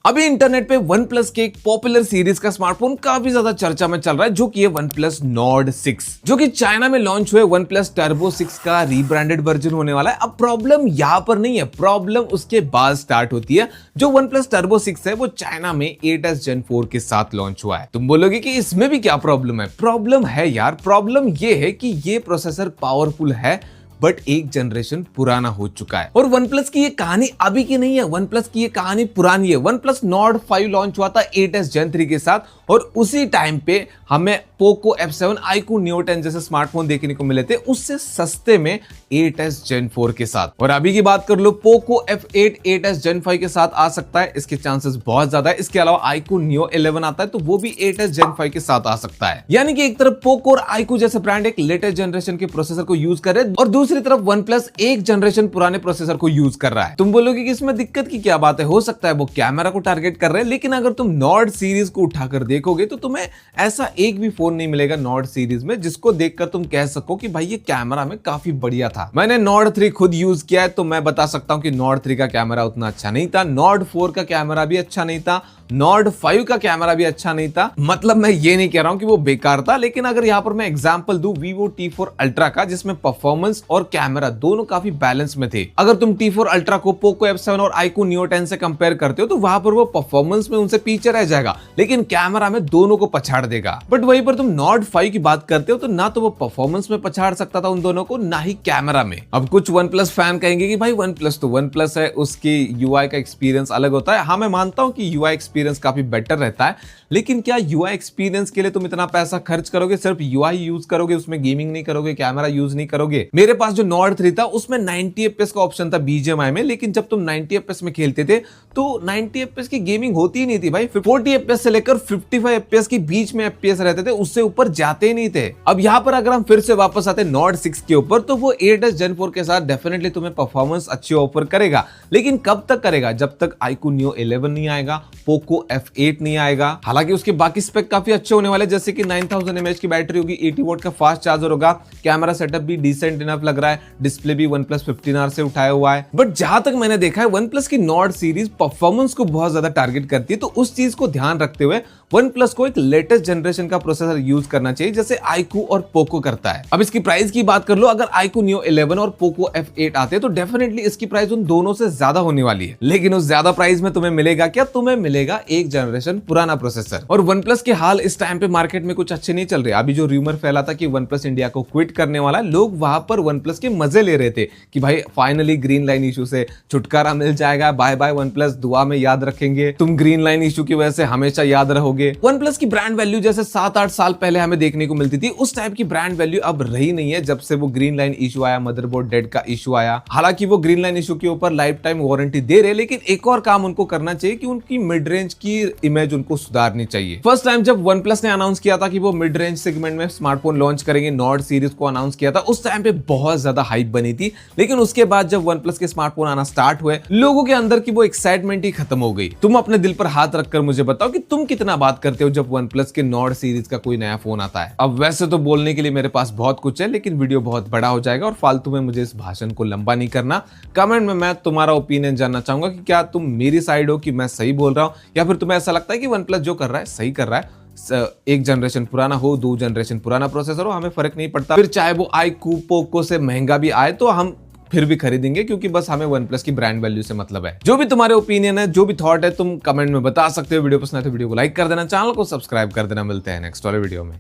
अभी इंटरनेट पे one plus के एक पॉपुलर सीरीज का स्मार्टफोन काफी ज्यादा चर्चा में चल रहा है, जो कि है वन प्लस नॉर्ड 6, जो कि चाइना में लॉन्च हुए वन प्लस टर्बो 6 का रीब्रांडेड वर्जन होने वाला है। अब प्रॉब्लम यहाँ पर नहीं है, प्रॉब्लम उसके बाद स्टार्ट होती है। जो वन प्लस टर्बो 6 है वो चाइना में 8s Gen 4 के साथ लॉन्च हुआ है। तुम बोलोगे कि इसमें भी क्या प्रॉब्लम है? प्रॉब्लम है यार, प्रॉब्लम ये है कि ये प्रोसेसर पावरफुल है बट एक जनरेशन पुराना हो चुका है। और OnePlus की ये कहानी अभी की नहीं है, OnePlus की ये कहानी पुरानी है। OnePlus Nord 5 लॉन्च हुआ था 8s Gen 3 के साथ, और उसी टाइम पे हमें Poco F7, iQOO Neo 10 जैसे स्मार्टफोन देखने को मिले थे, उससे सस्ते में 8s Gen 4 के साथ। और अभी की बात कर लो, Poco F8 8s Gen 5 के साथ आ सकता है, इसके चांसेस बहुत ज्यादा है। इसके अलावा iQOO Neo 11 आता है तो वो भी 8s Gen 5 के साथ आ सकता है। यानी कि एक तरफ Poco और iQOO जैसे ब्रांड एक लेटेस्ट जनरेशन के प्रोसेसर को यूज कर रहे हैं, और दूसरी तरफ OnePlus एक जनरेशन पुराने प्रोसेसर को यूज कर रहा है। तुम बोलोगे कि इसमें दिक्कत की क्या बात है? हो सकता है वो कैमरा को टारगेट कर रहे हैं, लेकिन अगर तुम नॉर्ड सीरीज को उठाकर देखोगे तो तुम्हें ऐसा एक भी फोन नहीं मिलेगा नॉर्ड सीरीज में जिसको देखकर तुम कह सको कि भाई ये कैमरा में काफी बढ़िया था। मैंने नॉर्ड 3 खुद यूज किया है तो मैं बता सकता हूं कि नॉर्ड 3 का कैमरा उतना अच्छा नहीं था, नॉर्ड 4 का कैमरा भी अच्छा नहीं था, नॉर्ड 5 का कैमरा भी अच्छा नहीं था। मतलब मैं ये नहीं कह रहा हूं कि वो बेकार था, लेकिन अगर यहां पर मैं एग्जांपल दूं Vivo T4 Ultra का, जिसमें परफॉर्मेंस और कैमरा दोनों काफी बैलेंस में थे। अगर तुम T4 Ultra को Poco F7 और iQOO Neo 10 से कंपेयर करते हो तो वहां पर वो परफॉर्मेंस में उनसे पीछे रह जाएगा, लेकिन कैमरा में दोनों को पछाड़ देगा। बट वहीं पर तुम नॉर्ड 5 की बात करते हो तो ना तो वो परफॉर्मेंस में पछाड़ सकता था उन दोनों को, ना ही कैमरा में। अब कुछ OnePlus फैन कहेंगे कि भाई OnePlus तो OnePlus है, उसकी UI का एक्सपीरियंस अलग होता है। हाँ, मैं मानता हूं कि UI एक्सपीरियंस काफी बेटर रहता है, लेकिन क्या UI एक्सपीरियंस के लिए तुम इतना पैसा खर्च करोगे? सिर्फ UI यूज करोगे, उसमें गेमिंग नहीं करोगे, कैमरा यूज नहीं करोगे? मेरे पास जो नॉर्ड 3 था उसमें 90 FPS का ऑप्शन था BGMI में, लेकिन जब तुम 90 FPS में खेलते थे तो 90 FPS की गेमिंग होती ही नहीं थी भाई। 40 FPS से लेकर 55 FPS के बीच में FPS रहते थे, उससे ऊपर जाते ही नहीं थे। अब यहाँ पर अगर हम फिर से वापस आते नॉर्ड 6 के ऊपर, तो वो 8s Gen 4 के साथ डेफिनेटली तुम्हें परफॉर्मेंस अच्छी ऑफर करेगा, लेकिन कब तक करेगा? जब तक iQOO Neo 11 नहीं आएगा, Poco F8 नहीं आएगा। हालांकि उसके बाकी स्पेक काफी अच्छे होने वाले, जैसे कि 9000 mAh की बैटरी होगी, 80 वोट का फास्ट चार्जर होगा, कैमरा सेटअप भी डिसेंट इनफ लग रहा है, डिस्प्ले भी OnePlus 15R से उठाया हुआ है। बट जहां तक मैंने देखा है OnePlus की नॉर्ड सीरीज परफॉर्मेंस को बहुत ज्यादा टारगेट करती है, तो उस चीज को ध्यान रखते हुए OnePlus को एक लेटेस्ट जनरेशन का प्रोसेसर यूज करना चाहिए, जैसे iQOO और Poco करता है। अब इसकी प्राइस की बात कर लो, अगर iQOO Neo 11 और Poco F8 आते हैं तो डेफिनेटली इसकी प्राइस उन दोनों से ज्यादा होने वाली है। लेकिन उस ज्यादा प्राइस में तुम्हें मिलेगा क्या? तुम्हें मिलेगा एक जनरेशन पुराना प्रोसेसर। और OnePlus के हाल इस टाइम पे मार्केट में कुछ अच्छे नहीं चल रहे। अभी जो रूमर फैला था कि OnePlus इंडिया को क्विट करने वाला है, लोग वहां पर OnePlus के मजे ले रहे थे कि भाई फाइनली ग्रीन लाइन इशू से छुटकारा मिल जाएगा, बाय बाय OnePlus, दुआ में याद रखेंगे, तुम ग्रीन लाइन इशू की वजह से हमेशा याद रहोगे। OnePlus की ब्रांड वैल्यू जैसे 7-8 साल पहले हमें देखने को मिलती थी, उस टाइप की ब्रांड वैल्यू अब रही नहीं है जब से वो ग्रीन लाइन इशू आया, मदरबोर्ड डेड का इशू आया। हालांकि वो ग्रीन लाइन इशू के ऊपर लाइफ टाइम वारंटी दे रहे, लेकिन एक और काम उनको करना चाहिए कि उनकी मिड रेंज की इमेज उनको सुधारनी चाहिए। फर्स्ट टाइम जब OnePlus ने अनाउंस किया था कि वो मिड रेंज सेगमेंट में स्मार्टफोन लॉन्च करेंगे, नॉर्ड सीरीज को अनाउंस किया था, उस टाइम पे बहुत ज्यादा हाइप बनी थी। लेकिन उसके बाद जब OnePlus के स्मार्टफोन आना स्टार्ट हुए, लोगों के अंदर की वो एक्साइटमेंट ही खत्म हो गई। तुम अपने दिल पर हाथ रखकर मुझे बताओ कि तुम कितना बात करते हो जब OnePlus के नॉर्ड सीरीज का कोई नया फोन आता है। अब वैसे तो बोलने के लिए मेरे पास बहुत कुछ है, लेकिन वीडियो बहुत बड़ा हो जाएगा और फालतू में मुझे इस भाषण को लंबा नहीं करना। कमेंट में मैं तुम्हारा ओपिनियन जानना चाहूंगा कि क्या तुम मेरी साइड हो कि मैं सही बोल रहा हूं, या फिर तुम्हें ऐसा लगता है कि OnePlus जो कर रहा है सही कर रहा है। एक जनरेशन पुराना हो, 2 जनरेशन पुराना प्रोसेसर हो, हमें फर्क नहीं पड़ता। फिर चाहे वो iQOO Poco से महंगा भी आए तो हम फिर भी खरीदेंगे, क्योंकि बस हमें OnePlus की ब्रांड वैल्यू से मतलब है। जो भी तुम्हारे ओपिनियन है, जो भी थॉट है, तुम कमेंट में बता सकते हो। वीडियो पसंद है तो वीडियो को लाइक कर देना, चैनल को सब्सक्राइब कर देना। मिलते हैं नेक्स्ट वाले वीडियो में।